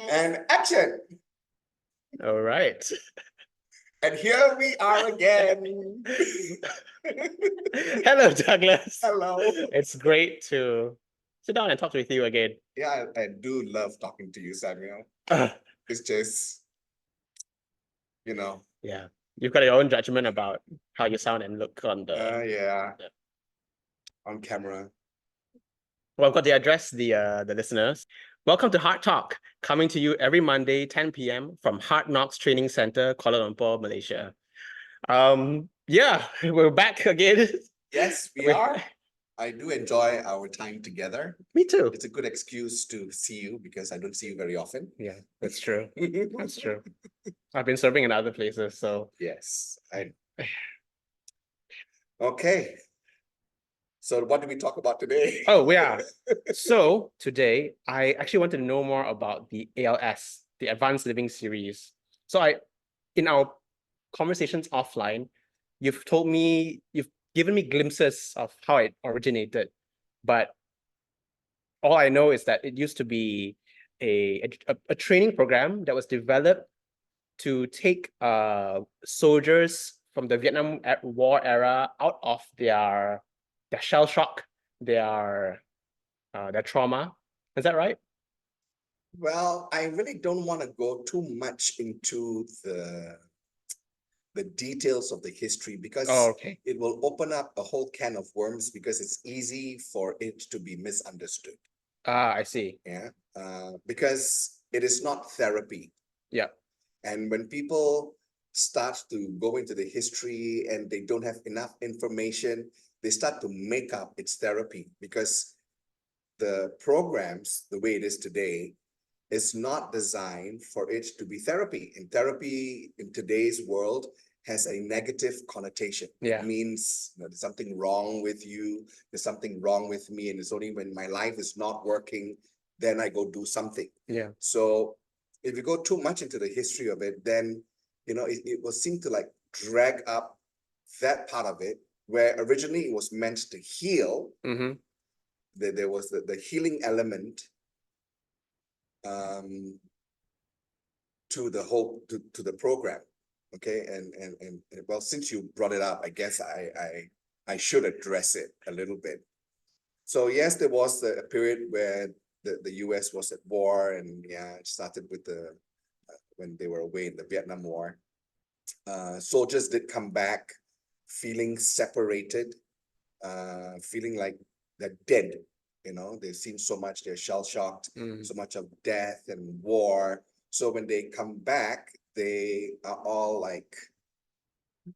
And action. All right. And here we are again. Hello, Douglas. Hello. It's great to sit down and talk with you again. Yeah, I do love talking to you, Samuel. It's just, Yeah, you've got your own judgment about how you sound and look on the. yeah, on camera. Well, I've got to address the listeners. Welcome to Heart Talk, coming to you every Monday, 10 p.m. from Hard Knocks Training Center, Kuala Lumpur, Malaysia. Yeah, we're back again. Yes, we are. I do enjoy our time together. Me too. It's a good excuse to see you because I don't see you very often. Yeah, that's true. That's true. I've been serving in other places, so. Yes. Okay. So what do we talk about today? Oh, yeah. So today, I actually want to know more about the ALS, the Advanced Living Series. So in our conversations offline, you've given me glimpses of how it originated, but all I know is that it used to be a training program that was developed to take soldiers from the Vietnam War era out of their shell shock, their trauma. Is that right? Well, I really don't want to go too much into the details of the history because okay. it will open up a whole can of worms because it's easy for it to be misunderstood. I see. Yeah, because it is not therapy. Yeah. And when people start to go into the history and they don't have enough information, they start to make up its therapy because the programs, the way it is today, is not designed for it to be therapy. And therapy in today's world has a negative connotation. Yeah. It means there's something wrong with you, there's something wrong with me, and it's only when my life is not working, then I go do something. Yeah. So if you go too much into the history of it, then it will seem to like drag up that part of it where originally it was meant to heal. Mm-hmm. There was the healing element to the whole to the program. Okay, and well, since you brought it up, I guess I should address it a little bit. So yes, there was a period where the US was at war, and yeah, it started with when they were away in the Vietnam War. Soldiers did come back feeling separated, feeling like they're dead. They've seen so much, they're shell-shocked, so much of death and war. So when they come back, they are all like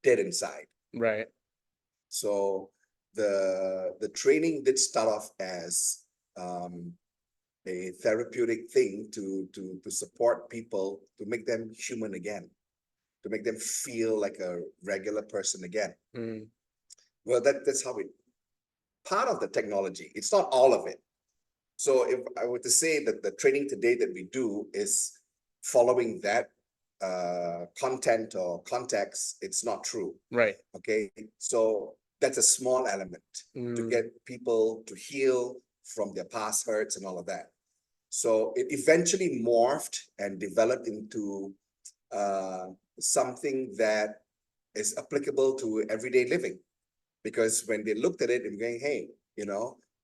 dead inside. Right. So the training did start off as a therapeutic thing to support people, to make them human again, to make them feel like a regular person again. Well, that's how it, part of the technology. It's not all of it. So if I were to say that the training today that we do is following that content or context, it's not true. Right. Okay. So that's a small element to get people to heal from their past hurts and all of that. So it eventually morphed and developed into something that is applicable to everyday living. Because when they looked at it and going, hey,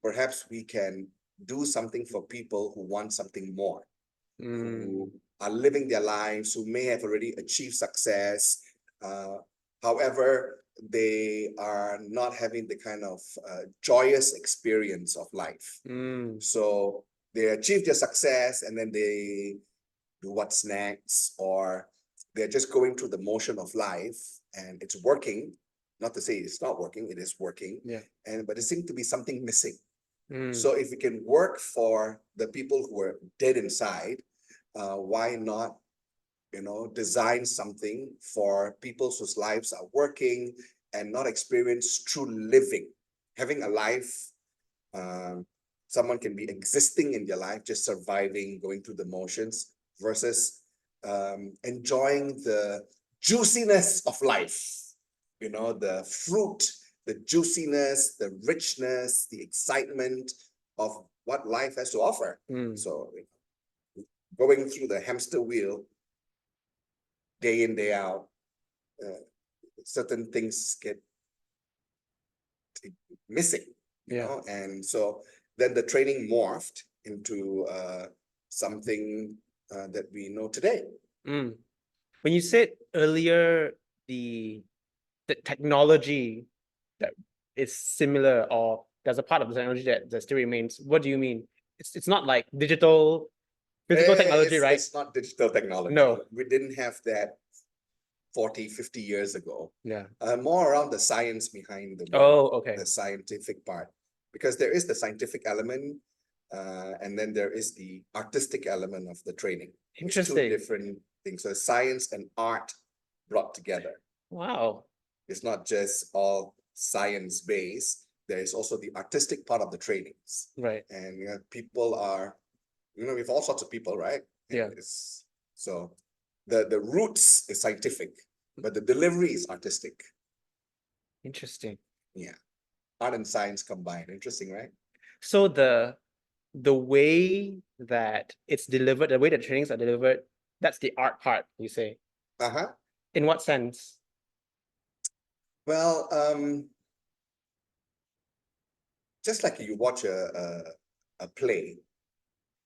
perhaps we can do something for people who want something more, who are living their lives, who may have already achieved success. However, they are not having the kind of joyous experience of life. So they achieve their success and then they do what's next, or they're just going through the motion of life and it's working. Not to say it's not working, it is working. Yeah. But there seems to be something missing. So if we can work for the people who are dead inside, why not, design something for people whose lives are working and not experience true living, having a life. Someone can be existing in their life, just surviving, going through the motions, versus enjoying the juiciness of life. The fruit, the juiciness, the richness, the excitement of what life has to offer. So going through the hamster wheel day in, day out, certain things get missing, you know, and so then the training morphed into something that we know today. Mm. When you said earlier the technology that is similar, or there's a part of the technology that still remains, what do you mean? It's not like digital, physical technology, right? It's not digital technology. No. We didn't have that 40, 50 years ago. Yeah. More around the science behind the work, Oh, okay. the scientific part, because there is the scientific element, and then there is the artistic element of the training. Interesting. It's two different things. So science and art brought together. Wow. It's not just all science based. There is also the artistic part of the trainings. Right. And people are, we have all sorts of people, right? And yeah. So the roots is scientific, but the delivery is artistic. Interesting. Yeah. Art and science combined. Interesting, right? So the way that it's delivered, the way that trainings are delivered, that's the art part, you say. Uh-huh. In what sense? Well, just like you watch a play,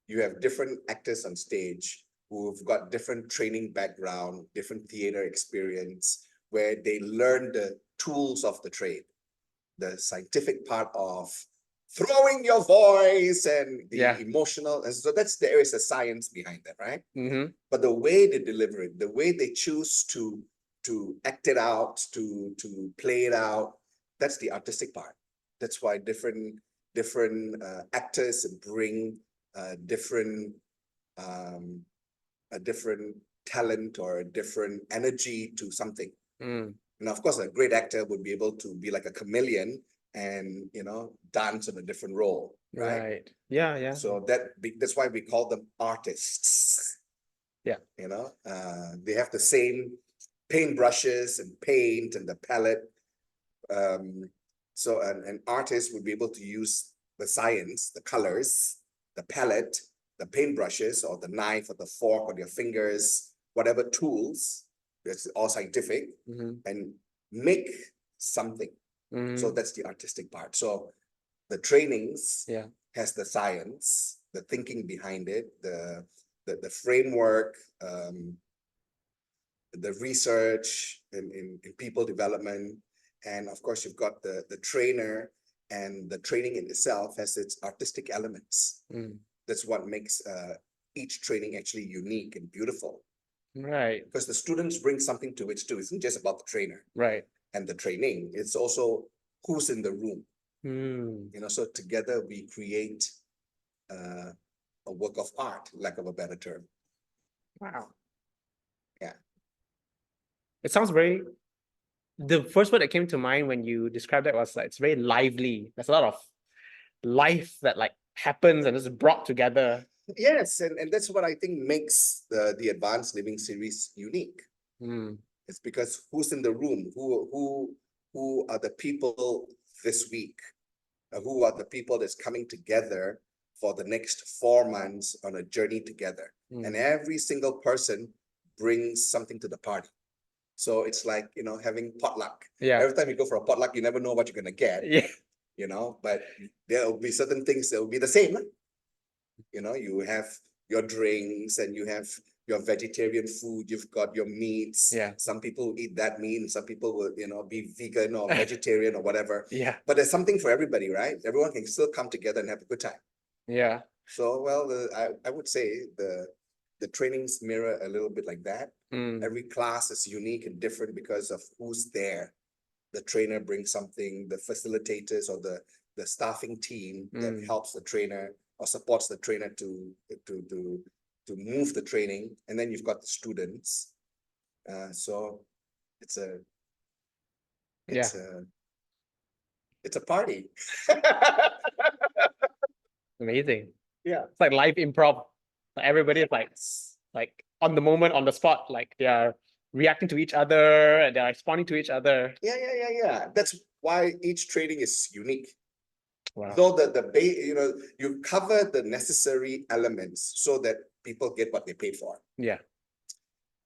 you have different actors on stage who've got different training background, different theater experience, where they learn the tools of the trade, the scientific part of throwing your voice and the emotional. And so there is a science behind that, right? But the way they deliver it, the way they choose to act it out, to play it out, that's the artistic part. That's why different actors bring different a different talent or a different energy to something. And of course, a great actor would be able to be like a chameleon and dance in a different role, right? Yeah. So that's why we call them artists. Yeah. They have the same paint brushes and paint and the palette. So an artist would be able to use the science, the colors, the palette, the paintbrushes, or the knife, or the fork, or your fingers, whatever tools. It's all scientific, and make something. So that's the artistic part. So the trainings has the science, the thinking behind it, the framework, the research in people development. And of course, you've got the trainer, and the training in itself has its artistic elements. That's what makes each training actually unique and beautiful. Right. Because the students bring something to it too. It's not just about the trainer. Right. And the training. It's also who's in the room. So together we create a work of art, lack of a better term. Wow. Yeah. It sounds the first word that came to mind when you described that was like, it's very lively. There's a lot of life that like happens and is brought together. Yes, and that's what I think makes the Advanced Living series unique. It's because who's in the room, who are the people this week, who are the people that's coming together for the next 4 months on a journey together. And every single person brings something to the party. So it's like, having potluck. Every time you go for a potluck, you never know what you're going to get. But there will be certain things that will be the same. You have your drinks and you have your vegetarian food, you've got your meats. Some people eat that meat, and some people will, be vegan or vegetarian or whatever. But there's something for everybody, right? Everyone can still come together and have a good time. So, well, I would say the trainings mirror a little bit like that. Every class is unique and different because of who's there. The trainer brings something, the facilitators or the staffing team that helps the trainer or supports the trainer to move the training, and then you've got the students. So it's a party. Amazing. Yeah, it's like live improv. Like everybody is like on the moment, on the spot, like they are reacting to each other and they're responding to each other. Yeah. That's why each training is unique. Wow. Though the you cover the necessary elements so that people get what they paid for. Yeah.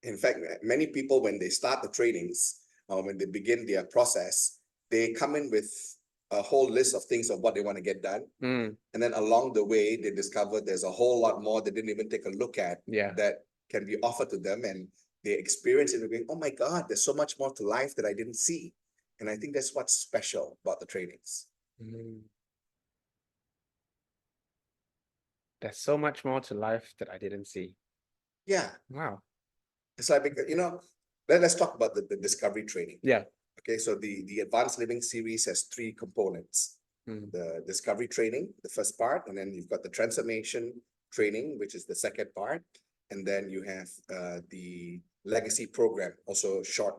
In fact, many people, when they start the trainings, or when they begin their process, they come in with a whole list of things of what they want to get done. Mm. And then along the way, they discover there's a whole lot more they didn't even take a look at Yeah. that can be offered to them. And they experience it and going, oh my God, there's so much more to life that I didn't see. And I think that's what's special about the trainings. Mm. There's so much more to life that I didn't see. Yeah. Wow. It's like, let's talk about the discovery training. Yeah. Okay, so the Advanced Living series has three components. Mm. The discovery training, the first part, and then you've got the transformation training, which is the second part. And then you have the legacy program, also short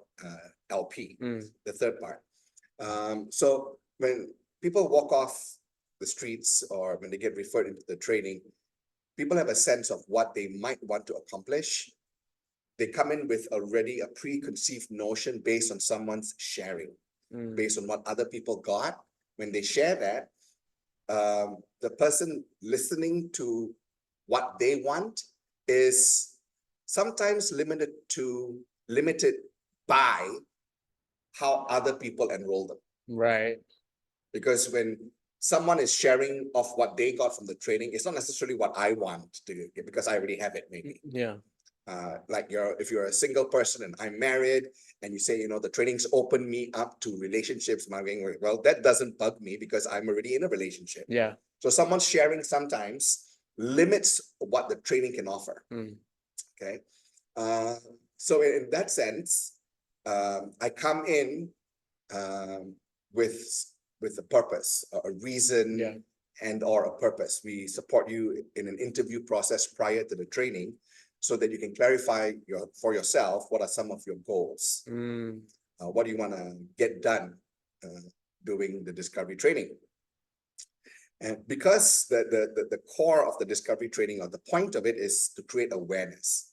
LP, the third part. So when people walk off the streets or when they get referred into the training, people have a sense of what they might want to accomplish. They come in with already a preconceived notion based on someone's sharing, based on what other people got. When they share that, the person listening to what they want is sometimes limited by how other people enroll them. Right. Because when someone is sharing of what they got from the training, it's not necessarily what I want to get because I already have it maybe. Yeah. Like if you're a single person and I'm married and you say, the trainings open me up to relationships, well, that doesn't bug me because I'm already in a relationship. Yeah. So someone sharing sometimes limits what the training can offer. Okay. So in that sense, I come in with a purpose, a reason, and or a purpose. We support you in an interview process prior to the training so that you can clarify for yourself what are some of your goals. What do you want to get done during the discovery training? And because the core of the discovery training, or the point of it, is to create awareness,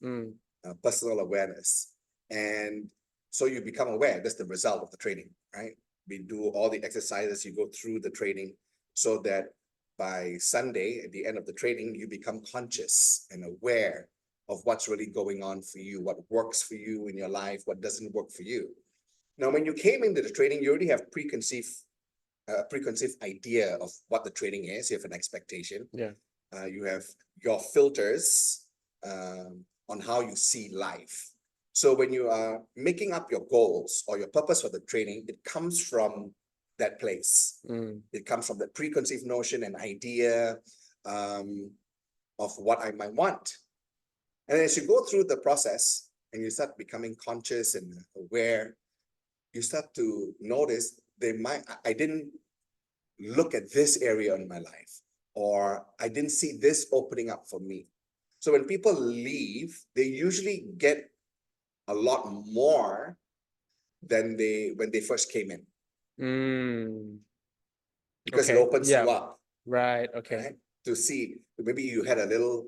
personal awareness. And so you become aware. That's the result of the training, right? We do all the exercises, you go through the training so that by Sunday, at the end of the training, you become conscious and aware of what's really going on for you, what works for you in your life, what doesn't work for you. Now, when you came into the training, you already have preconceived idea of what the training is. You have an expectation. Yeah. You have your filters on how you see life. So when you are making up your goals or your purpose for the training, it comes from that place. It comes from that preconceived notion and idea of what I might want. And as you go through the process and you start becoming conscious and aware, you start to notice I didn't look at this area in my life, or I didn't see this opening up for me. So when people leave, they usually get a lot more than when they first came in. Because it opens you up. Right. Okay. Right? To see, maybe you had a little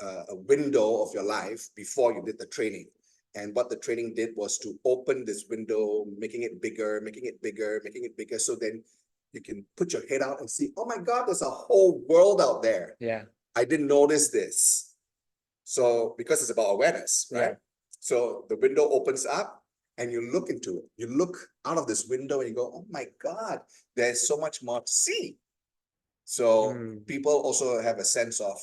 a window of your life before you did the training. And what the training did was to open this window, making it bigger, making it bigger, making it bigger. So then you can put your head out and see, oh my God, there's a whole world out there. Yeah. I didn't notice this. So because it's about awareness, right? Yeah. So the window opens up and you look into it. You look out of this window and you go, oh my God, there's so much more to see. So people also have a sense of,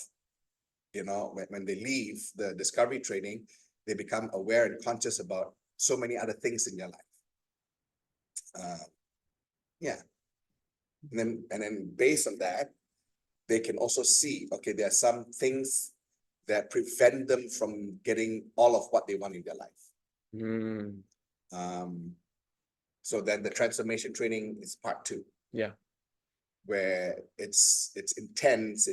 when they leave the discovery training, they become aware and conscious about so many other things in your life. Yeah. And then based on that, they can also see, okay, there are some things that prevent them from getting all of what they want in their life. So then the transformation training is part 2. Yeah. Where it's intense,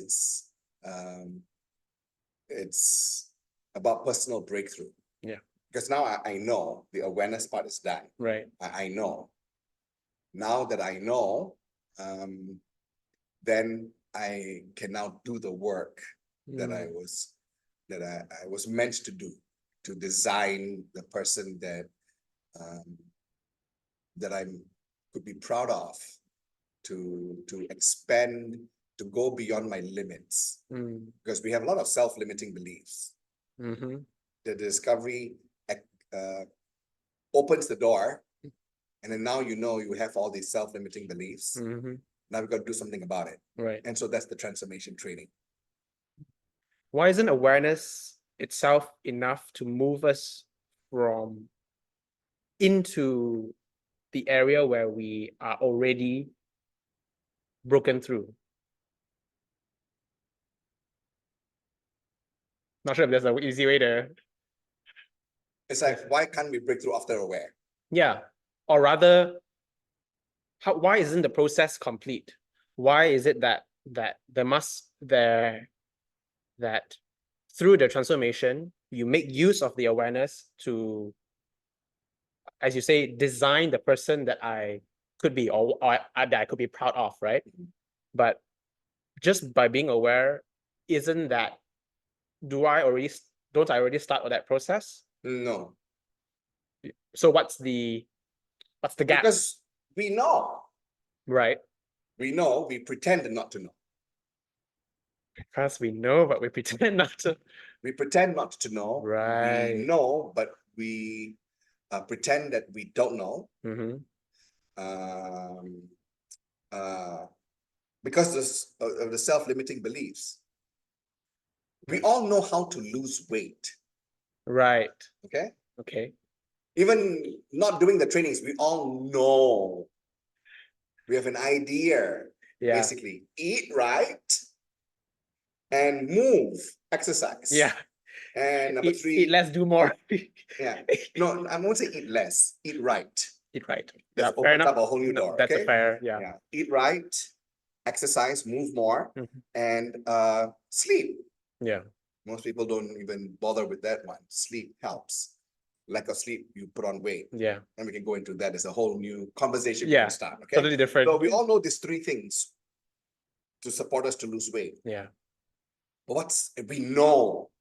it's about personal breakthrough. Yeah. Because now I know the awareness part is done. Right. I know. Now that I know, then I can now do the work that I was meant to do, to design the person that I could be proud of, to expand to go beyond my limits, Mm. because we have a lot of self-limiting beliefs. Mm-hmm. The discovery uh, opens the door, and then now you have all these self-limiting beliefs. Mm-hmm. Now we've got to do something about it. Right. And so that's the transformation training. Why isn't awareness itself enough to move us from into the area where we are already broken through? Not sure if there's an easy way to, It's like, why can't we break through after aware? yeah. Or rather, why isn't the process complete? Why is it that that through the transformation, you make use of the awareness to, as you say, design the person that I could be, or that I could be proud of, right? But just by being aware, isn't that, don't I already start on that process? No, So what's the gap? because we know, Right? we pretend not to know. Because we know, but we pretend not to. We pretend not to know. Right. We know, but we pretend that we don't know. Mm-hmm. Um, because of the self-limiting beliefs. We all know how to lose weight. Right. Okay. Okay. Even not doing the trainings, we all know. We have an idea. Yeah. Basically, eat right and move, exercise. Yeah. And number Eat three, less, do more. yeah. No, I won't say eat less, eat right. Eat right. That Yeah, fair opens enough. up a whole new No, door. that's a Okay. fair, yeah. Yeah. Eat right, exercise, move more, Mhm. and sleep. Yeah. Most people don't even bother with that one. Sleep helps. Lack of sleep, you put on weight. Yeah. And we can go into that as a whole new conversation we Yeah. can start. Okay. Totally different. So we all know these three things to support us to lose weight. Yeah. But we know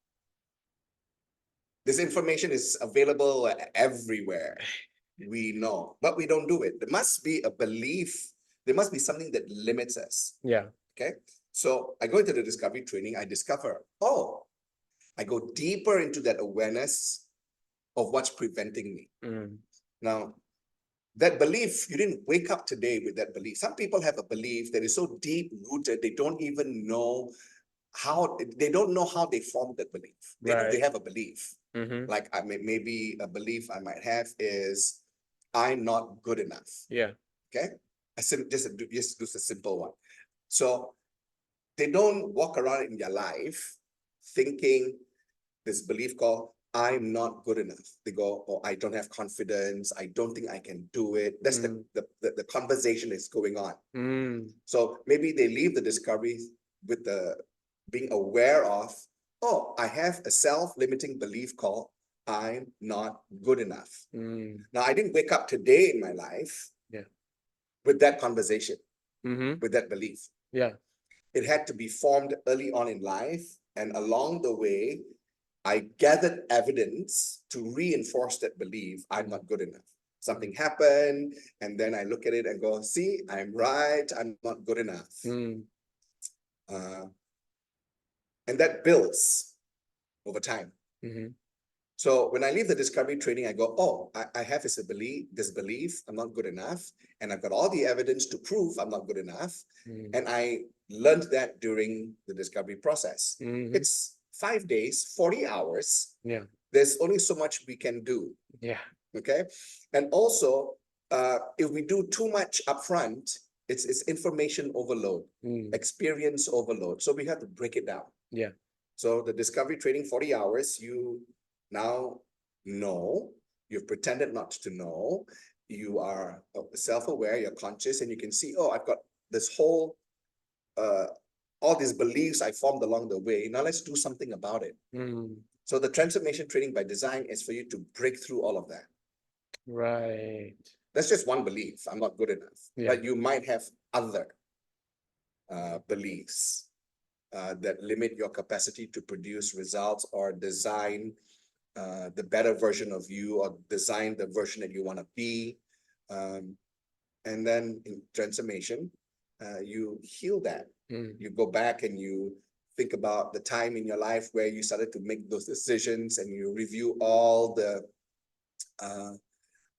this information is available everywhere. We know, but we don't do it. There must be a belief. There must be something that limits us. Yeah. Okay. So I go into the discovery training. I discover, oh, I go deeper into that awareness of what's preventing me. Mm. Now, that belief, you didn't wake up today with that belief. Some people have a belief that is so deep rooted, they don't even know they don't know how they formed that belief. They know they Right. have a belief. Mm-hmm. Like maybe a belief I might have is, I'm not good enough. Yeah. Okay. Just do a simple one. So they don't walk around in their life thinking this belief called, I'm not good enough. They go, oh, I don't have confidence. I don't think I can do it. That's the conversation is going on. Mm. So maybe they leave the discovery with the being aware of, oh, I have a self-limiting belief called, I'm not good enough. Mm. Now, I didn't wake up today in my life with that conversation, with that belief. Yeah. It had to be formed early on in life. And along the way, I gathered evidence to reinforce that belief, I'm not good enough. Something happened, and then I look at it and go, see, I'm right, I'm not good enough. Mm. And that builds over time. Mm-hmm. So when I leave the discovery training, I go, oh, I have this belief, I'm not good enough. And I've got all the evidence to prove I'm not good enough. Mm. And I learned that during the discovery process. Mm-hmm. It's 5 days, 40 hours. Yeah. There's only so much we can do. Yeah. Okay. And also, if we do too much upfront, it's information overload, experience overload. So we have to break it down. Yeah. So the discovery training, 40 hours, you now know, you've pretended not to know, you are self-aware, you're conscious, and you can see, oh, I've got this whole, all these beliefs I formed along the way. Now let's do something about it. So the transformation training by design is for you to break through all of that. Right. That's just one belief. I'm not good enough. Yeah. But you might have other beliefs that limit your capacity to produce results or design the better version of you, or design the version that you want to be. And then in transformation, you heal that. Mm. You go back and you think about the time in your life where you started to make those decisions, and you review all the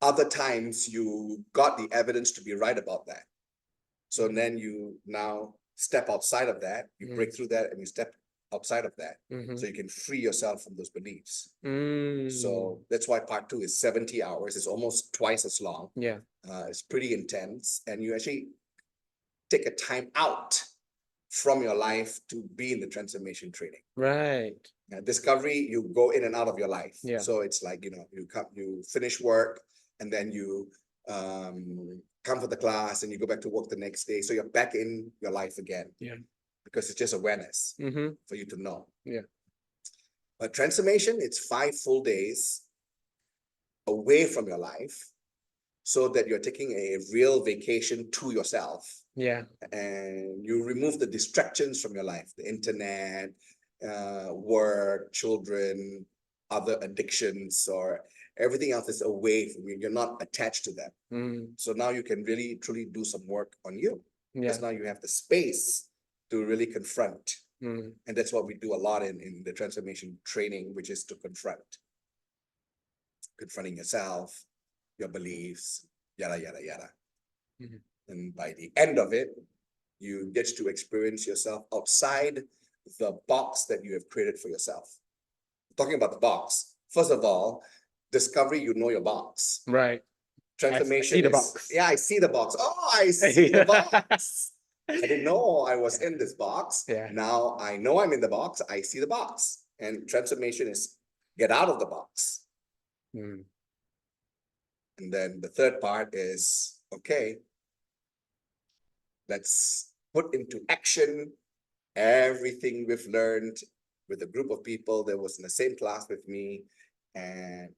other times you got the evidence to be right about that. So then you now step outside of that, you break through that, and you step outside of that. So you can free yourself from those beliefs. So that's why part 2 is 70 hours. It's almost twice as long. Yeah. It's pretty intense, and you actually take a time out from your life to be in the transformation training. Right. Discovery, you go in and out of your life. Yeah. So it's like, you finish work, and then you come for the class, and you go back to work the next day. So you're back in your life again. Yeah. Because it's just awareness for you to know. Yeah. But transformation, it's 5 full days away from your life, so that you're taking a real vacation to yourself. Yeah. And you remove the distractions from your life, the internet, work, children, other addictions, or everything else is away from you. You're not attached to them. So now you can really, truly do some work on you. Because now you have the space to really confront. And that's what we do a lot in the transformation training, which is to confronting yourself, your beliefs, yada, yada, yada. And by the end of it, you get to experience yourself outside the box that you have created for yourself. Talking about the box, first of all, discovery, you know your box. Right. Transformation, I see the box. Yeah, I see the box. Oh, I see the box. I didn't know I was in this box. Yeah. Now I know I'm in the box. I see the box. And transformation is get out of the box. And then the third part is, okay, let's put into action everything we've learned with a group of people that was in the same class with me, and,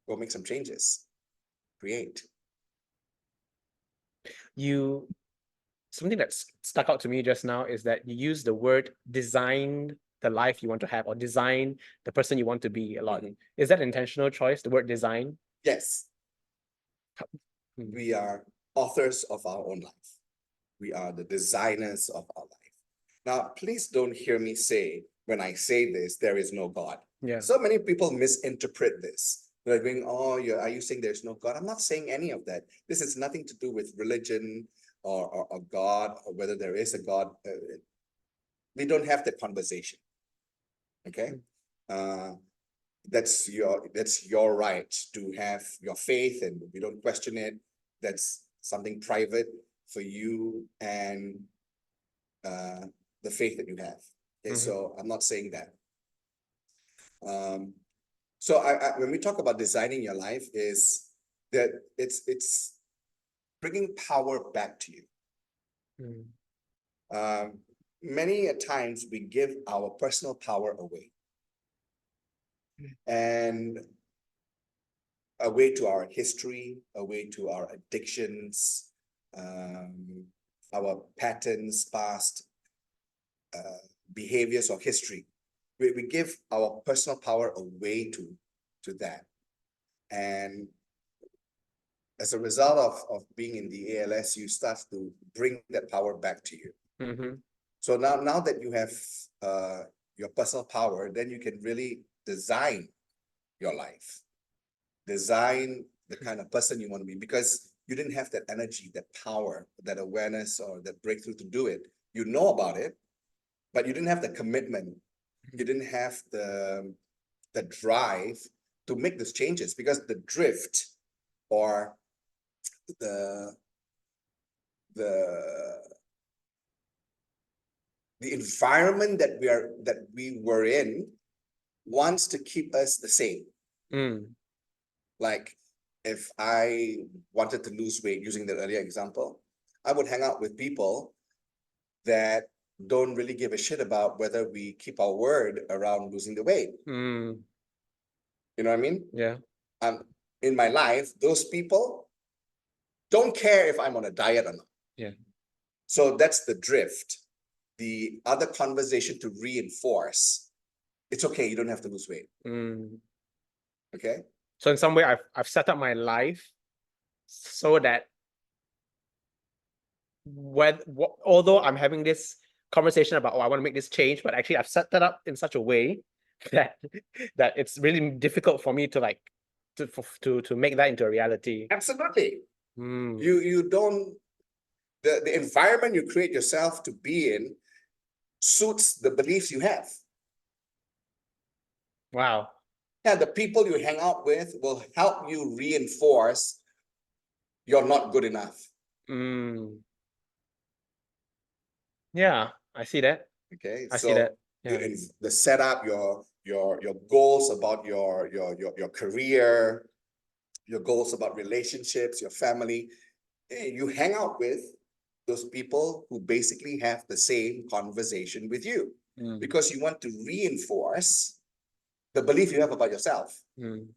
go make some changes, create. Something that stuck out to me just now is that you use the word design the life you want to have, or design the person you want to be a lot. Is that an intentional choice, the word design? Yes. We are authors of our own life. We are the designers of our life. Now, please don't hear me say, when I say this, there is no God. Yeah. So many people misinterpret this. They're going, oh, are you saying there's no God? I'm not saying any of that. This has nothing to do with religion or God, or whether there is a God. We don't have that conversation. Okay? That's your right to have your faith, and we don't question it. That's something private for you and the faith that you have. Okay, so I'm not saying that. So when we talk about designing your life, is that it's bringing power back to you. Many a times we give our personal power away, and away to our history, away to our addictions, our patterns, past behaviors or history. We give our personal power away to that. And as a result of being in the ALS, you start to bring that power back to you. So now that you have your personal power, then you can really design your life. Design the kind of person you want to be, because you didn't have that energy, that power, that awareness, or that breakthrough to do it. You know about it, but you didn't have the commitment. You didn't have the drive to make these changes, because the drift, or the environment that we were in wants to keep us the same. Like, if I wanted to lose weight, using the earlier example, I would hang out with people that don't really give a shit about whether we keep our word around losing the weight. You know what I mean? Yeah. In my life, those people don't care if I'm on a diet or not. Yeah. So that's the drift. The other conversation to reinforce, it's okay, you don't have to lose weight. Okay? So in some way, I've set up my life so that although I'm having this conversation about, oh, I want to make this change, but actually I've set that up in such a way that it's really difficult for me to like to make that into a reality. Absolutely. Mm, You don't, the environment you create yourself to be in suits the beliefs you have. wow. Yeah, the people you hang out with will help you reinforce you're not good enough. Mm, yeah, I see that. Okay, I see so that. Yeah. the setup, your goals about your career, your goals about relationships, your family, you hang out with those people who basically have the same conversation with you Mm, because you want to reinforce the belief you have about yourself. mm,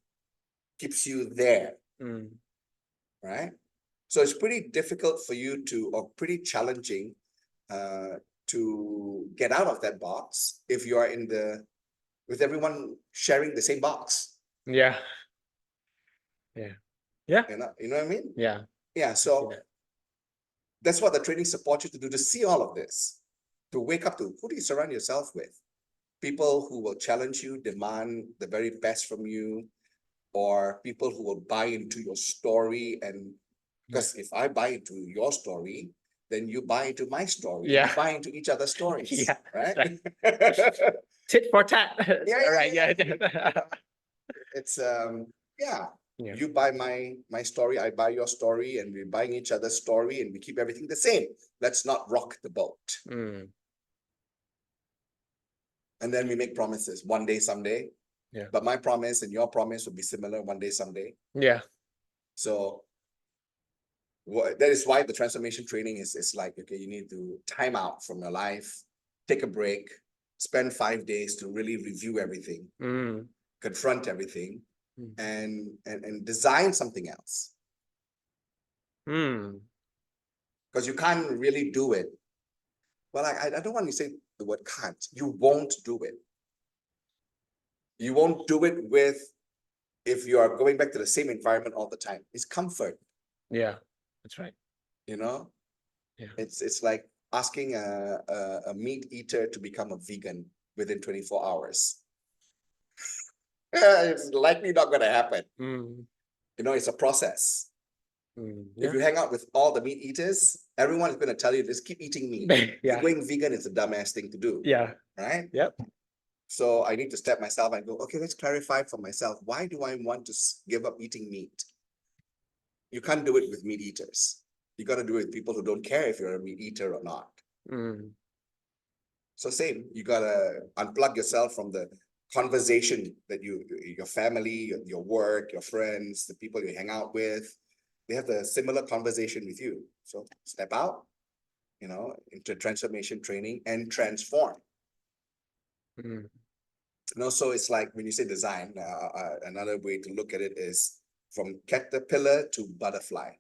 Keeps you there, mm, right? So it's pretty difficult for you to, or pretty challenging to get out of that box if you are with everyone sharing the same box. yeah. Yeah. Yeah. You know what I mean? Yeah. Yeah. I see So that. that's what the training supports you to do, to see all of this, to wake up to who do you surround yourself with? People who will challenge you, demand the very best from you, or people who will buy into your story. And because if I buy into your story, then you buy into my story. Yeah. We buy into each other's stories, Yeah, right? that's Tit for tat. Yeah, All right. Yeah. it's yeah. Yeah. You buy my story, I buy your story, and we're buying each other's story, and we keep everything the same. Let's not rock the boat. Mm, And then we make promises one day, someday. yeah. But my promise and your promise will be similar one day, someday. Yeah. So that is why the transformation training is like, okay, you need to time out from your life, take a break, spend 5 days to really review everything, Mm, confront everything, mm, and design something else. mm. Because you can't really do it. Well, I don't want to say the word can't. You won't do it. You won't do it if you are going back to the same environment all the time. It's comfort, Yeah. That's right. you know? Yeah. It's like asking a meat eater to become a vegan within 24 hours. It's likely not going to happen. Mm, It's a process. yeah. If you hang out with all the meat eaters, everyone is going to tell you, just keep eating meat. Yeah. Going vegan is a dumbass thing to do. Yeah. Right? Yep. So I need to step myself and go, okay, let's clarify for myself. Why do I want to give up eating meat? You can't do it with meat eaters. You got to do it with people who don't care if you're a meat eater or not. Mm, So same, you got to unplug yourself from the conversation that your family, your work, your friends, the people you hang out with, they have the similar conversation with you. So step out, into transformation training and transform. mm. So it's like when you say design, another way to look at it is from caterpillar to butterfly.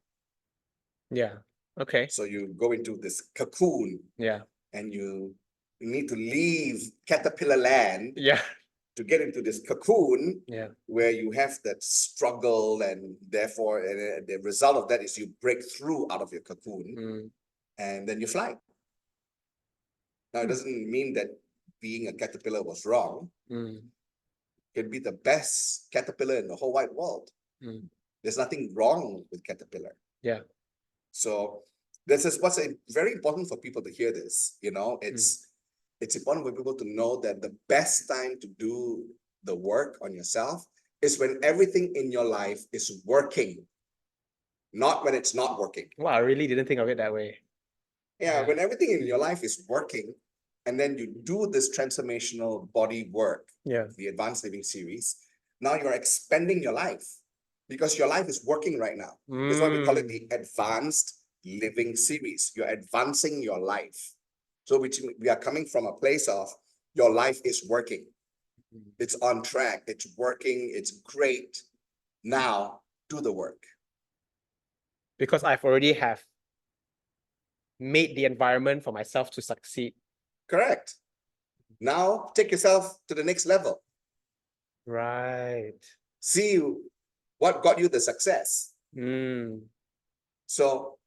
Yeah. Okay. So you go into this cocoon Yeah. and you need to leave caterpillar land Yeah. to get into this cocoon. Yeah. Where you have that struggle, and therefore the result of that is you break through out of your cocoon. Mm, And then you fly. Now, it doesn't mean that being a caterpillar was wrong. mm, It can be the best caterpillar in the whole wide world. mm. There's nothing wrong with caterpillar. Yeah. So this is what's very important for people to hear this. It's important for people to know that the best time to do the work on yourself is when everything in your life is working, not when it's not working. Wow, I really didn't think of it that way. Yeah, Yeah. when everything in your life is working, and then you do this transformational body work, Yeah. the Advanced Living Series, now you're expanding your life because your life is working right now. That's why we call it the Advanced Living Series. You're advancing your life. So we are coming from a place of your life is working. It's on track. It's working. It's great. Now do the work. Because I've already have made the environment for myself to succeed. Correct. Now take yourself to the next level. Right. See what got you the success. Mm, So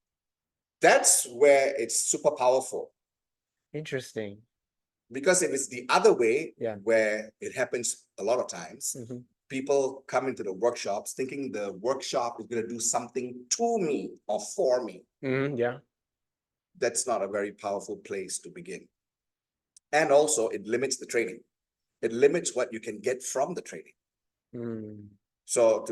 That's where it's super powerful. Interesting. Because if it's the other way, Yeah. where it happens a lot of times, Mhm. people come into the workshops thinking the workshop is going to do something to me or for me. Yeah. That's not a very powerful place to begin. And also, it limits the training. It limits what you can get from the training. Mm. So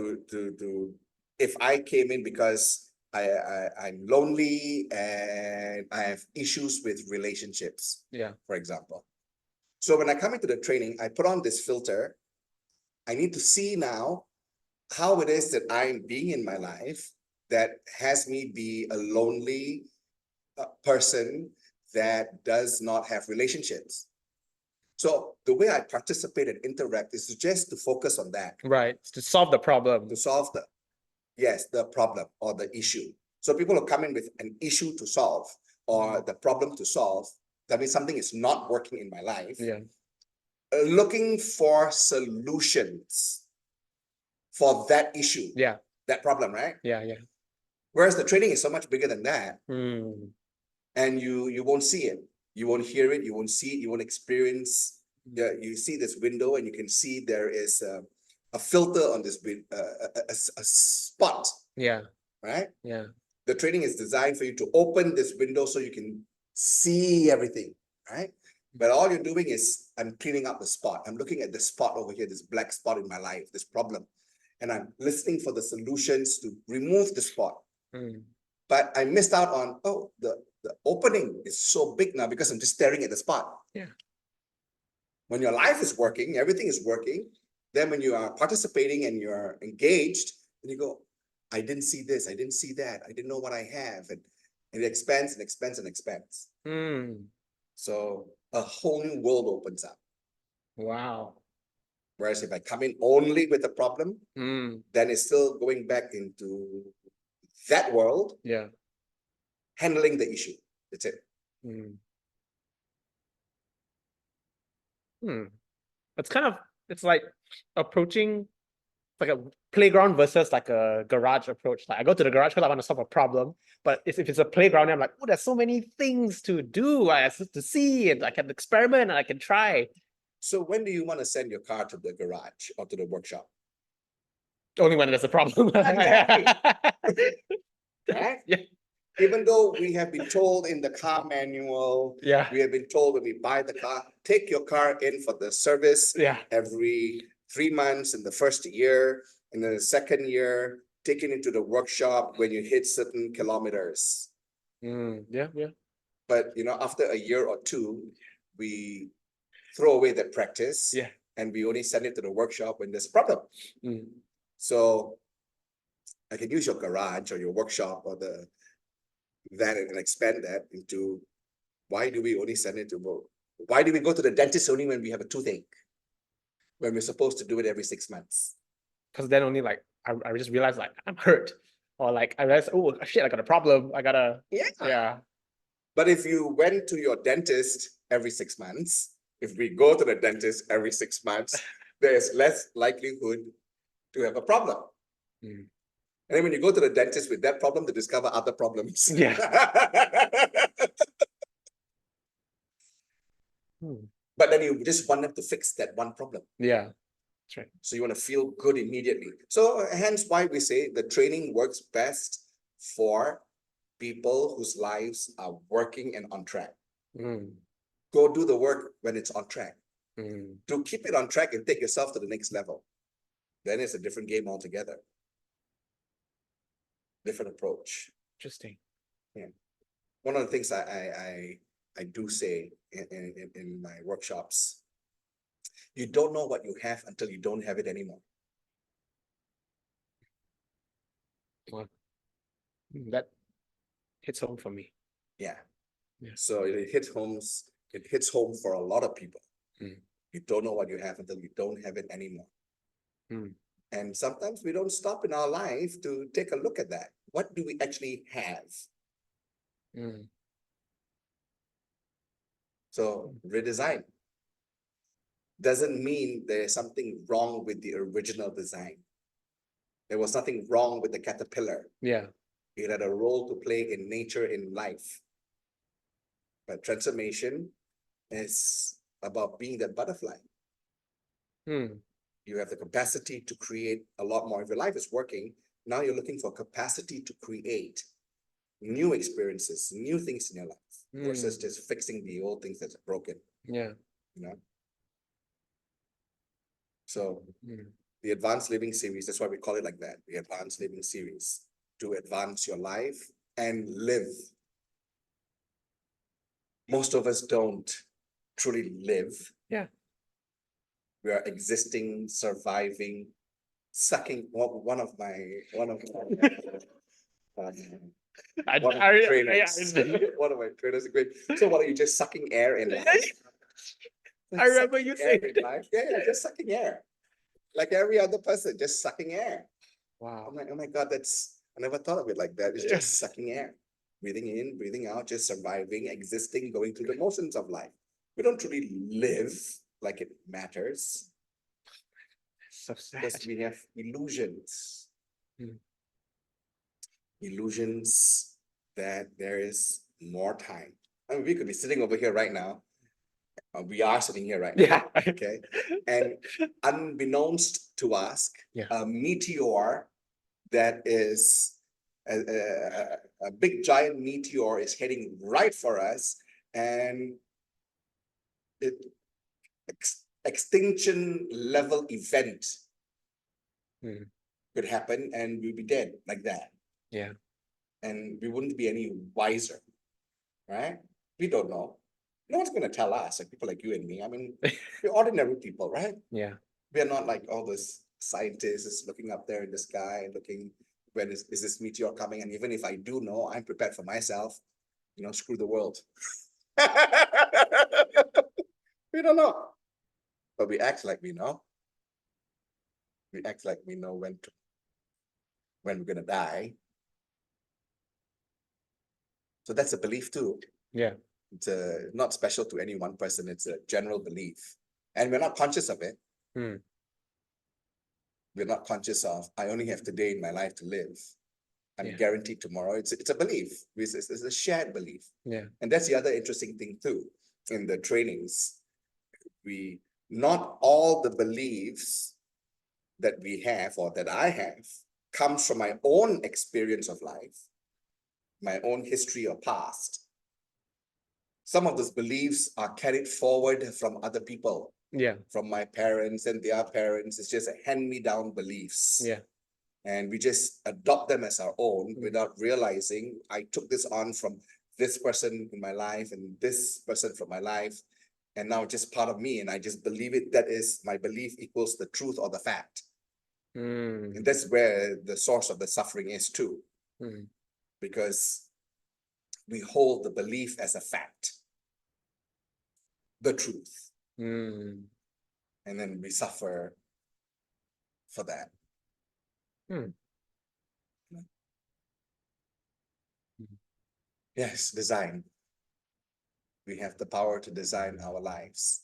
if I came in because I'm lonely and I have issues with relationships, Yeah. for example. So when I come into the training, I put on this filter. I need to see now how it is that I'm being in my life that has me be a lonely person that does not have relationships. So the way I participate and interact is just to focus on that, Right. To solve the problem. to solve the problem or the issue. So people who come in with an issue to solve or the problem to solve, that means something is not working in my life. Yeah. Looking for solutions for that issue, Yeah. that problem, right? Yeah. Yeah. Whereas the training is so much bigger than that, Mm. and you won't see it, you won't hear it, you won't see it, you won't experience. You see this window, and you can see there is a filter on this a spot, Yeah. right? Yeah. The training is designed for you to open this window so you can see everything, right? But all you're doing is I'm cleaning up the spot. I'm looking at the spot over here, this black spot in my life, this problem. And I'm listening for the solutions to remove the spot. Mm. But I missed out on, oh, the opening is so big now because I'm just staring at the spot. Yeah. When your life is working, everything is working, then when you are participating and you're engaged, and you go, I didn't see this, I didn't see that, I didn't know what I have. And it expands and expands and expands. Mm. So a whole new world opens up. Wow. Whereas if I come in only with a problem, Mm. then it's still going back into that world, Yeah. handling the issue. That's it. Mm. Hmm. It's kind of, it's like approaching like a playground versus like a garage approach. Like I go to the garage because I want to solve a problem, but if it's a playground, I'm like, oh, there's so many things to do. I have to see, and I can experiment and I can try. So when do you want to send your car to the garage or to the workshop? Only when there's a problem. Exactly. Right? Yeah. Even though we have been told in the car manual, Yeah. we have been told when we buy the car, take your car in for the service Yeah. every 3 months in the first year, and then the second year, take it into the workshop when you hit certain kilometers. Yeah. Yeah. But after a year or two, we throw away that practice, Yeah. and we only send it to the workshop when there's a problem. Mm. So I can use your garage or your workshop or that and expand that into why do we only send it to both? Why do we go to the dentist only when we have a toothache? When we're supposed to do it every 6 months? Because then only like I just realized like I'm hurt, or like I realized, oh shit, I got a problem. I gotta. Yeah. But if you went to your dentist every 6 months, if we go to the dentist every 6 months, there's less likelihood to have a problem. Mm. And then when you go to the dentist with that problem, to discover other problems. Yeah. Hmm. But then you just want them to fix that one problem. Yeah. That's right. So you want to feel good immediately. So hence why we say the training works best for people whose lives are working and on track. Mm. Go do the work when it's on track. Mm. To keep it on track and take yourself to the next level. Then it's a different game altogether. Different approach. Interesting. Yeah. One of the things I do say in my workshops, you don't know what you have until you don't have it anymore. That hits home for me. Yeah. Yeah. So it hits home for a lot of people. Mm. You don't know what you have until you don't have it anymore. Mm. And sometimes we don't stop in our life to take a look at that. What do we actually have? Mm. So redesign doesn't mean there's something wrong with the original design. There was nothing wrong with the caterpillar. Yeah. It had a role to play in nature, in life. But transformation is about being that butterfly. Hmm. You have the capacity to create a lot more. If your life is working, now you're looking for capacity to create new experiences, new things in your life, versus just fixing the old things that's broken, Yeah. you know? So Hmm. the Advanced Living Series, that's why we call it like that, the Advanced Living Series, to advance your life and live. Most of us don't truly live. Yeah. We are existing, surviving, sucking. One of my um, one of my trainers, one of my trainers, great. So what are you, just sucking air in life? I remember Sucking you air saying in life. Yeah, just sucking air, like every other person, just sucking air. wow. I'm like, oh my God, I never thought of it like that. It's Yeah. just sucking air, breathing in, breathing out, just surviving, existing, going through the motions of life. We don't truly live like it matters So sad. because we have illusions. Hmm. Illusions that there is more time. I mean, we could be sitting over here right now. We are sitting here right now. Yeah. Okay. And unbeknownst to us, Yeah. a meteor that is a big giant meteor is heading right for us, and it extinction level event Hmm. could happen, and we'll be dead like that. Yeah. And we wouldn't be any wiser, right? We don't know. No one's going to tell us, like people like you and me. I mean, we're ordinary people, right? Yeah. We're not like all those scientists looking up there in the sky, looking when is this meteor coming? And even if I do know, I'm prepared for myself. Screw the world. We don't know, but we act like we know. We act like we know when we're gonna die. So that's a belief too. Yeah. It's not special to any one person. It's a general belief, and we're not conscious of it. Hmm. We're not conscious of, I only have today in my life to live. I'm Yeah. guaranteed tomorrow. It's a belief. It's a shared belief. Yeah. And that's the other interesting thing too. In the trainings, not all the beliefs that we have or that I have comes from my own experience of life, my own history or past. Some of those beliefs are carried forward from other people, Yeah. from my parents and their parents. It's just a hand-me-down beliefs. Yeah. And we just adopt them as our own without realizing I took this on from this person in my life and this person from my life, and now it's just part of me, and I just believe it. That is, my belief equals the truth or the fact. And that's where the source of the suffering is too, because we hold the belief as a fact, the truth, and then we suffer for that. Yes, design. We have the power to design our lives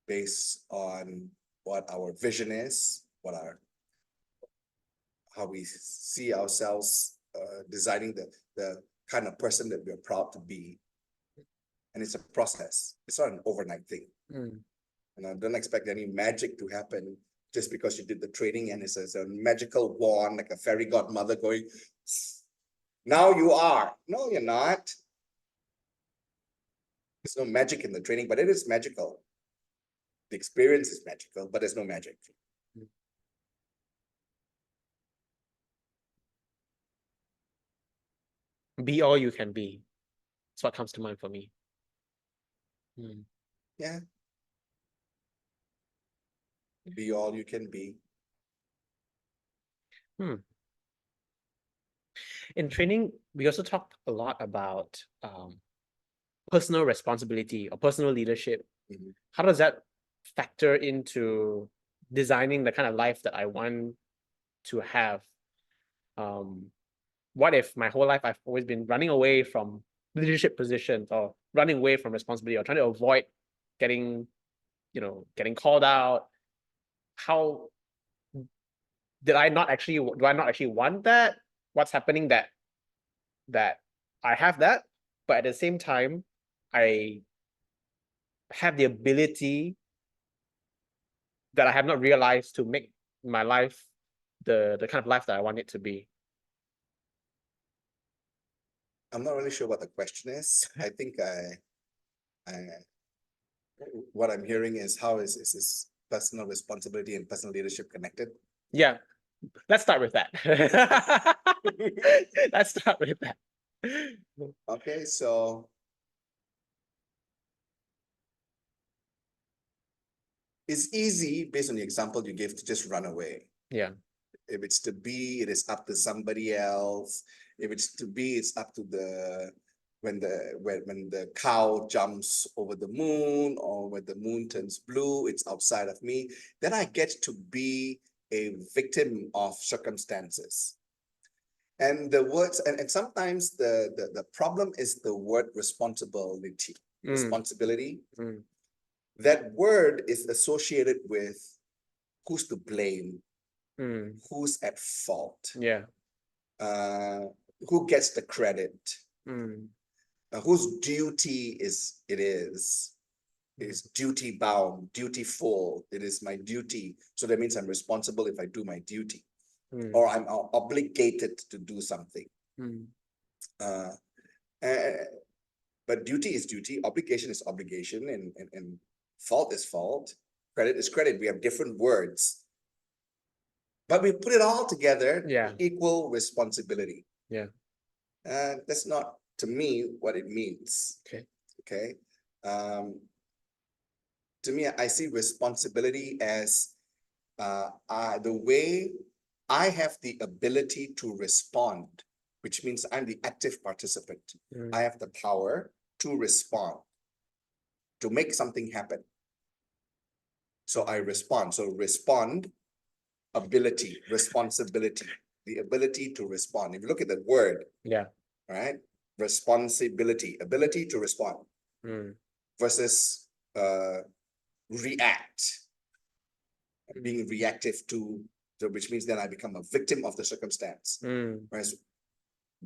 based on what our vision is, how we see ourselves, designing the kind of person that we're proud to be. And it's a process. It's not an overnight thing. And I don't expect any magic to happen just because you did the training and it's a magical wand, like a fairy godmother going, now you are. No, you're not. There's no magic in the training, but it is magical. The experience is magical, but there's no magic. Be all you can be. That's what comes to mind for me. Yeah. Be all you can be. In training, we also talked a lot about personal responsibility or personal leadership. How does that factor into designing the kind of life that I want to have? What if my whole life I've always been running away from leadership positions or running away from responsibility or trying to avoid getting called out? How do I not actually want that? what's happening that I have that, but at the same time, I have the ability that I have not realized to make my life the kind of life that I want it to be. I'm not really sure what the question is. I think I what I'm hearing is how is this personal responsibility and personal leadership connected? Yeah, let's start with that. Let's start with that. Okay, so it's easy based on the example you gave to just run away. Yeah. If it's to be, it is up to somebody else. If it's to be, it's up to the when the cow jumps over the moon, or when the moon turns blue, it's outside of me. Then I get to be a victim of circumstances. And the words, and sometimes the problem is the word responsibility. Responsibility. That word is associated with who's to blame, who's at fault, Yeah. who gets the credit, Mm. whose duty is duty bound, dutiful. It is my duty. So that means I'm responsible if I do my duty, or I'm obligated to do something. Uh, but duty is duty, obligation is obligation, and fault is fault, credit is credit. We have different words, but we put it all together. Yeah. Equal responsibility. Yeah. That's not, to me, what it means. Okay. Okay. To me, I see responsibility as the way I have the ability to respond, which means I'm the active participant. I have the power to respond, to make something happen. So I respond. So respond, ability, responsibility, the ability to respond. If you look at the word, Yeah. right? Responsibility, ability to respond, versus react, being reactive to, which means then I become a victim of the circumstance. Whereas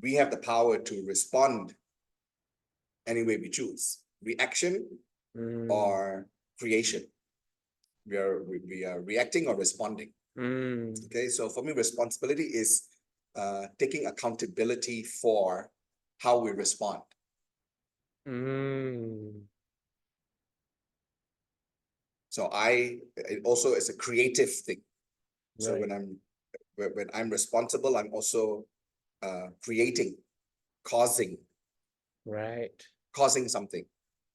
we have the power to respond any way we choose, reaction or creation. We are reacting or responding. Okay, so for me, responsibility is taking accountability for how we respond. So it also is a creative thing. So Right. when I'm responsible, I'm also creating, causing Right. something.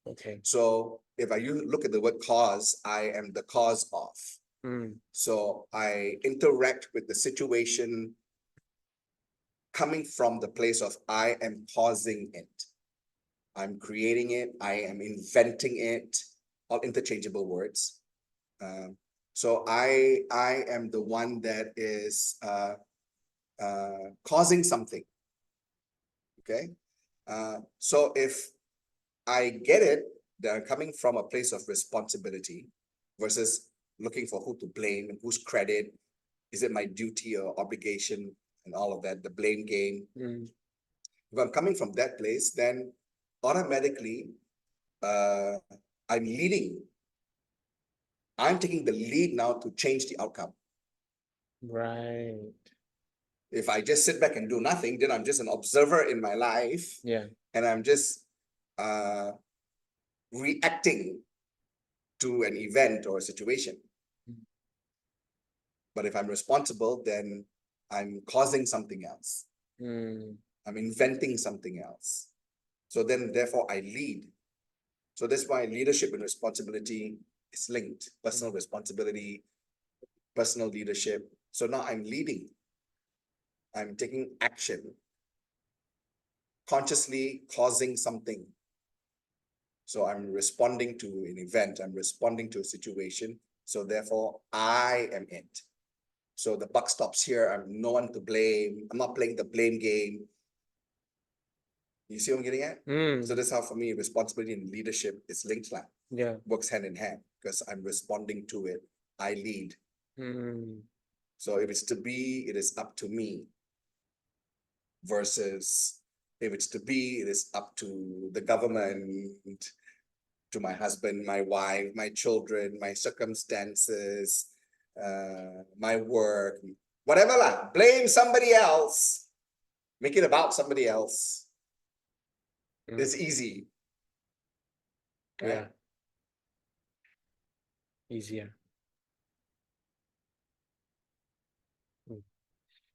Okay. So if you look at the word cause, I am the cause of. So I interact with the situation coming from the place of I am causing it. I'm creating it. I am inventing it. All interchangeable words. So I am the one that is causing something. Okay. So if I get it, they're coming from a place of responsibility versus looking for who to blame and whose credit. Is it my duty or obligation and all of that, the blame game? If I'm coming from that place, then automatically I'm leading. I'm taking the lead now to change the outcome. Right. If I just sit back and do nothing, then I'm just an observer in my life. Yeah. And I'm just reacting to an event or a situation. But if I'm responsible, then I'm causing something else. I'm inventing something else. So then, therefore, I lead. So that's why leadership and responsibility is linked. Personal responsibility, personal leadership. So now I'm leading. I'm taking action, consciously causing something. So I'm responding to an event. I'm responding to a situation. So therefore, I am it. So the buck stops here. I'm no one to blame. I'm not playing the blame game. You see what I'm getting at? So that's how, for me, responsibility and leadership is linked, like Yeah. works hand in hand, because I'm responding to it. I lead. So if it's to be, it is up to me. versus if it's to be, it is up to the government, to my husband, my wife, my children, my circumstances, my work, whatever lah. Blame somebody else. Make it about somebody else. It's easy. Right? Yeah. Easier.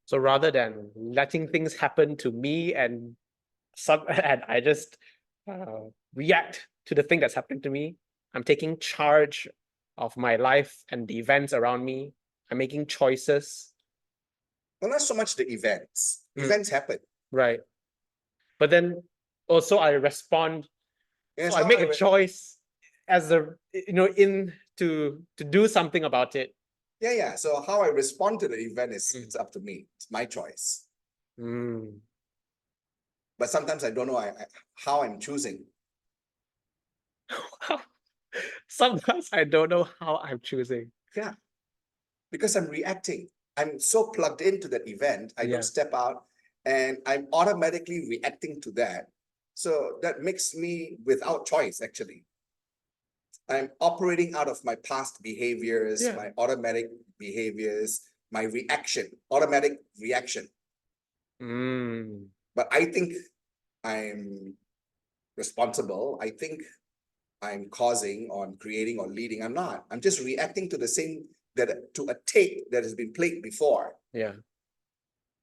So rather than letting things happen to me and and I just react to the thing that's happening to me, I'm taking charge of my life and the events around me. I'm making choices. Well, not so much the events. Mm. Events happen. Right. But then also I respond. Yeah, So I make a choice as a to do something about it. Yeah. So how I respond to the event is it's up to me. It's my choice. Mm. But sometimes I don't know how I'm choosing. Sometimes I don't know how I'm choosing. Yeah. Because I'm reacting. I'm so plugged into that event, I Yeah. don't step out and I'm automatically reacting to that. So that makes me without choice, actually. I'm operating out of my past behaviors, Yeah. my automatic behaviors, my reaction, automatic reaction. Mm. But I think I'm responsible. I think I'm causing or I'm creating or leading. I'm not. I'm just reacting to the same to a tape that has been played before. Yeah.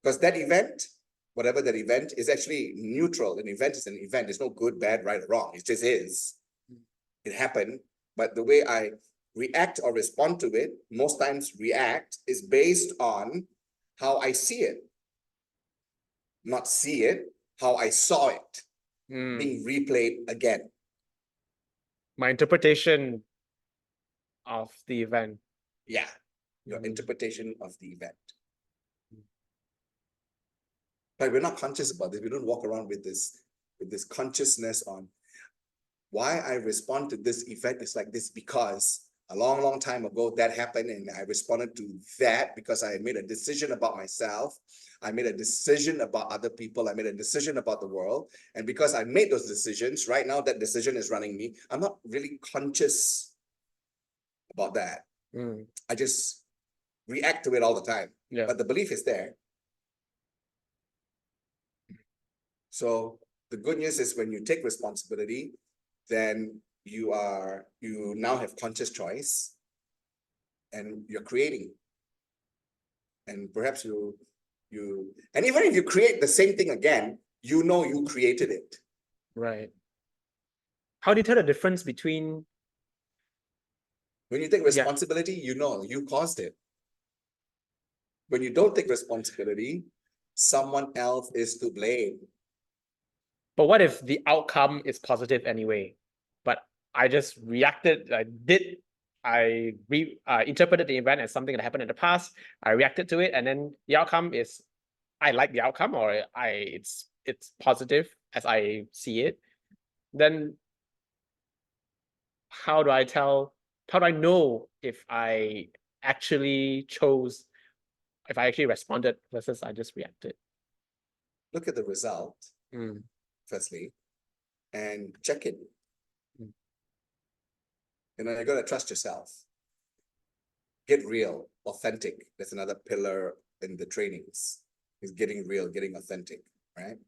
Because that event, whatever that event, is actually neutral. An event is an event. There's no good, bad, right, or wrong. It just is. It happened. But the way I react or respond to it, most times react, is based on how I see it. Not see it, how I saw it being replayed again. My interpretation of the event. Yeah, your interpretation of the event. But we're not conscious about this. We don't walk around with this consciousness on why I respond to this event is like this, because a long time ago that happened and I responded to that because I made a decision about myself. I made a decision about other people. I made a decision about the world. And because I made those decisions, right now that decision is running me. I'm not really conscious about that. I just react to it all the time. Yeah. But the belief is there. So the good news is when you take responsibility, then you now have conscious choice and you're creating. And perhaps and even if you create the same thing again, you know you created it. Right. How do you tell the difference between when you take responsibility, you know you caused it. When you don't take responsibility, someone else is to blame. But what if the outcome is positive anyway? But I just reacted, I interpreted the event as something that happened in the past. I reacted to it, and then the outcome is I like the outcome, or it's positive as I see it. Then how do I know if I actually chose, if I actually responded versus I just reacted? Look at the result, firstly, and check it. You got to trust yourself. Get real, authentic. That's another pillar in the trainings, is getting real, getting authentic, right?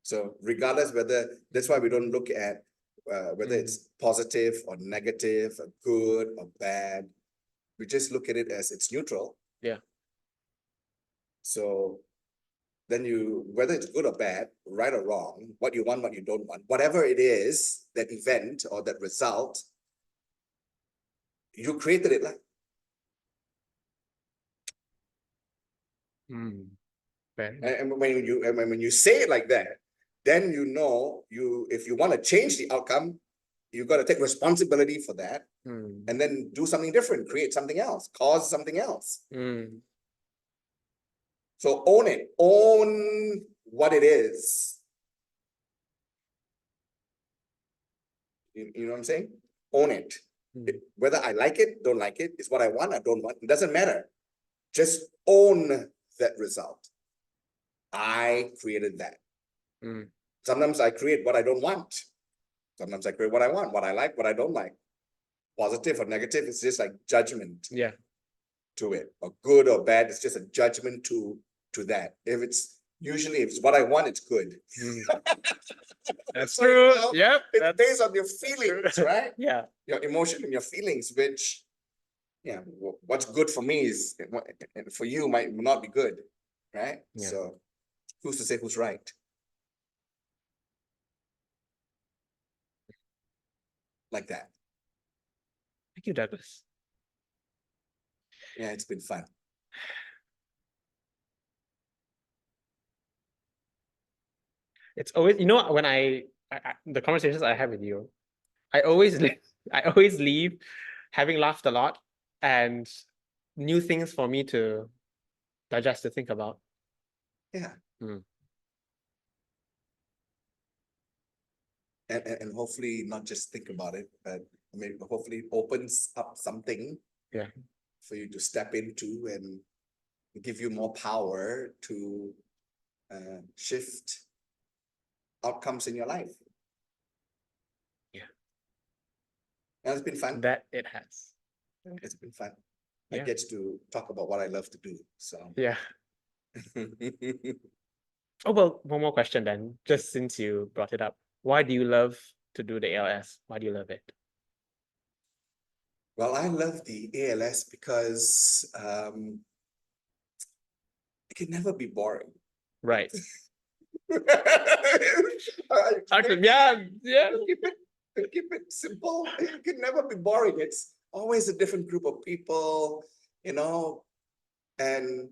So regardless that's why we don't look at whether it's positive or negative, or good or bad. We just look at it as it's neutral. Yeah. So then whether it's good or bad, right or wrong, what you want, what you don't want, whatever it is, that event or that result, you created it like. And when you say it like that, then if you want to change the outcome, you got to take responsibility for that, and then do something different, create something else, cause something else. So own it, own what it is. You know what I'm saying? Own it. Whether I like it, don't like it, is what I want, I don't want. It doesn't matter. just own that result. I created that. Mm. Sometimes I create what I don't want. Sometimes I create what I want, what I like, what I don't like. Positive or negative, it's just like judgment Yeah. to it, or good or bad, it's just a judgment to that. If it's what I want, it's good. Mm. That's So, true. you know, Yep. it's That's based on your true. feelings, right? Yeah. Your emotion and your feelings, which, yeah, what's good for me is for you might not be good, right? Yeah. So who's to say who's right? Like that. Thank you, Douglas. Yeah, it's been fun. It's always, you know, when the conversations I have with you, I always I always leave having laughed a lot and new things for me to digest, to think about. Yeah. Mm. And hopefully not just think about it, but I mean, hopefully it opens up something Yeah. for you to step into and give you more power to shift outcomes in your life. Yeah. And it's been fun. That it has. It's been fun. I Yeah. get to talk about what I love to do. So Yeah. Oh, well, one more question then, just since you brought it up. Why do you love to do the ALS? Why do you love it? well, I love the ALS because it can never be boring. Right. I- Actually, yeah. keep it simple. It can never be boring. It's always a different group of people, you know, and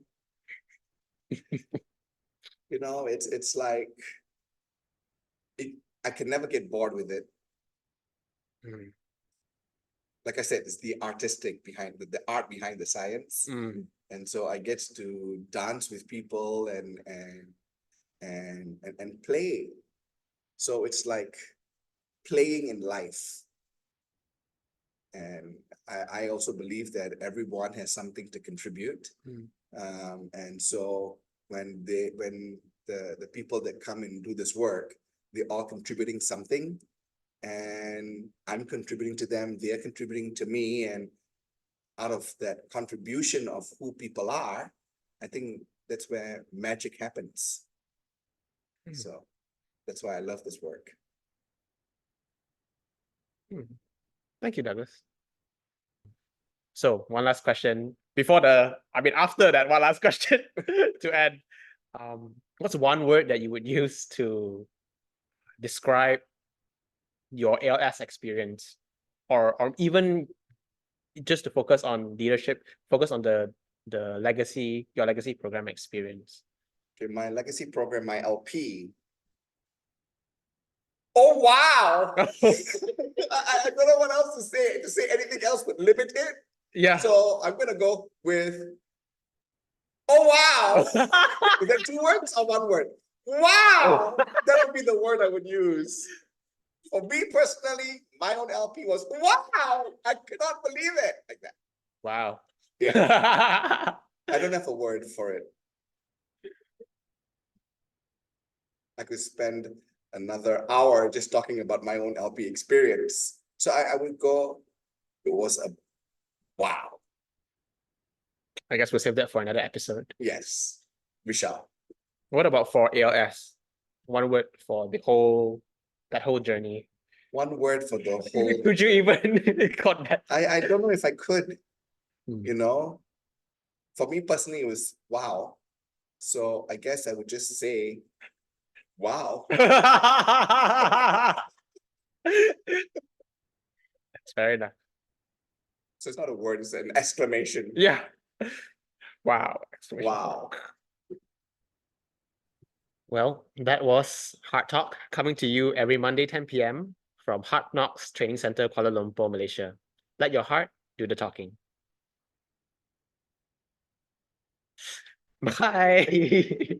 it's like I can never get bored with it. Mm. Like I said, it's the artistic behind the art behind the science. Mm. And so I get to dance with people and play. So it's like playing in life. And I also believe that everyone has something to contribute. Mm. And so when the people that come and do this work, they're all contributing something, and I'm contributing to them, they're contributing to me, and out of that contribution of who people are, I think that's where magic happens. Mm. So that's why I love this work. Mm. Thank you, Douglas. So one last question after that one last question to add. What's one word that you would use to describe your ALS experience, or even just to focus on leadership, focus on your legacy program experience? Okay, my legacy program, my LP. Oh wow! I don't know what else to say. To say anything else but limited. Yeah. So I'm gonna go with. Oh wow! Is that 2 words or 1 word? Wow! That would be the word I would use. For me personally, my own LP was wow! I cannot believe it. Like that. Wow. Yeah. I don't have a word for it. I could spend another hour just talking about my own LP experience. So I would go, it was a wow. I guess we'll save that for another episode. Yes, we shall. What about for ALS? One word for that whole journey. 1 word for the whole. Could you even got that? I don't know if I could, Hmm. you know. For me personally, it was wow. So I guess I would just say, wow. That's fair enough. So it's not a word, it's an exclamation. Yeah. Wow. Exclamation Wow. mark. Well, that was Heart Talk, coming to you every Monday, 10 p.m. from Heart Knocks Training Center, Kuala Lumpur, Malaysia. Let your heart do the talking. Bye.